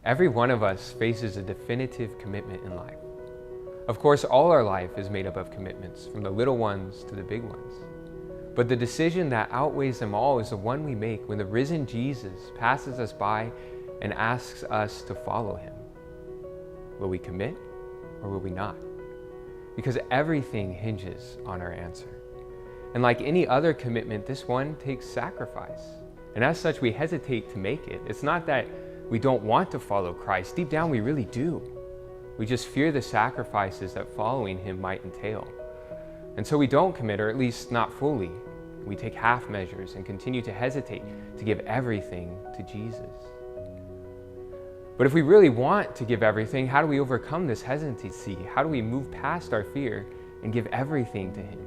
Every one of us faces a definitive commitment in life. Of course, all our life is made up of commitments, from the little ones to the big ones. But the decision that outweighs them all is the one we make when the risen Jesus passes us by and asks us to follow him. Will we commit or will we not? Because everything hinges on our answer. And like any other commitment, this one takes sacrifice. And as such, we hesitate to make it. It's not that we don't want to follow Christ. Deep down, we really do. We just fear the sacrifices that following him might entail. And so we don't commit, or at least not fully. We take half measures and continue to hesitate to give everything to Jesus. But if we really want to give everything, how do we overcome this hesitancy? How do we move past our fear and give everything to him?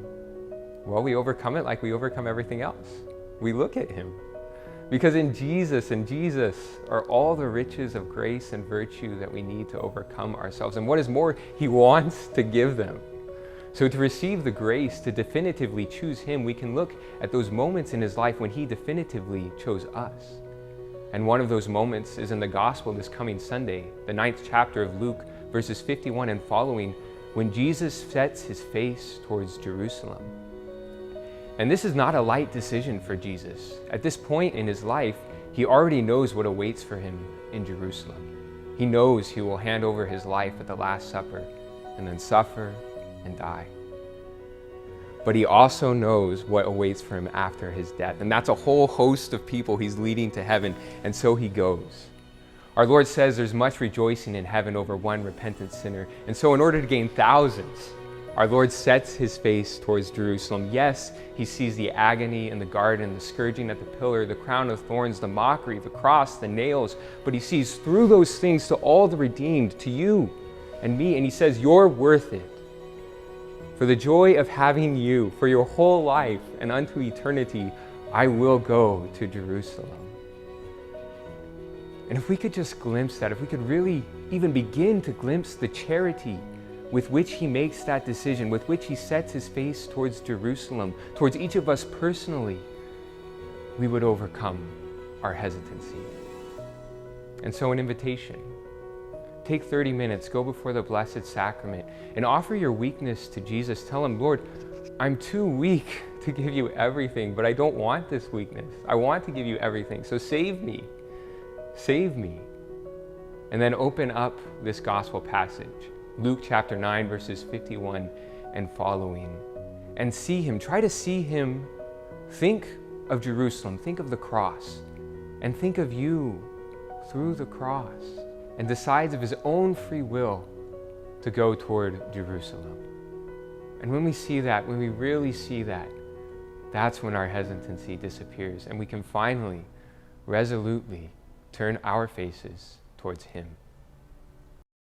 Well, we overcome it like we overcome everything else. We look at him. Because in Jesus are all the riches of grace and virtue that we need to overcome ourselves. And what is more, he wants to give them. So to receive the grace to definitively choose him, we can look at those moments in his life when he definitively chose us. And one of those moments is in the gospel this coming Sunday, the 9th chapter of Luke, verses 51 and following, when Jesus sets his face towards Jerusalem. And this is not a light decision for Jesus. At this point in his life, he already knows what awaits for him in Jerusalem. He knows he will hand over his life at the Last Supper and then suffer and die. But he also knows what awaits for him after his death. And that's a whole host of people he's leading to heaven, and so he goes. Our Lord says there's much rejoicing in heaven over one repentant sinner. And so in order to gain thousands, our Lord sets his face towards Jerusalem. Yes, he sees the agony in the garden, the scourging at the pillar, the crown of thorns, the mockery, the cross, the nails. But he sees through those things to all the redeemed, to you and me. And he says, you're worth it. For the joy of having you, for your whole life and unto eternity, I will go to Jerusalem. And if we could just glimpse that, if we could really even begin to glimpse the charity with which he makes that decision, with which he sets his face towards Jerusalem, towards each of us personally, we would overcome our hesitancy. And so an invitation. Take 30 minutes, go before the Blessed Sacrament, and offer your weakness to Jesus. Tell him, Lord, I'm too weak to give you everything, but I don't want this weakness. I want to give you everything, so save me. Save me. And then open up this gospel passage, Luke chapter 9, verses 51 and following, and see him. Try to see him. Think of Jerusalem. Think of the cross. And think of you through the cross. And decides of his own free will to go toward Jerusalem. And when we see that, when we really see that, that's when our hesitancy disappears and we can finally, resolutely turn our faces towards him.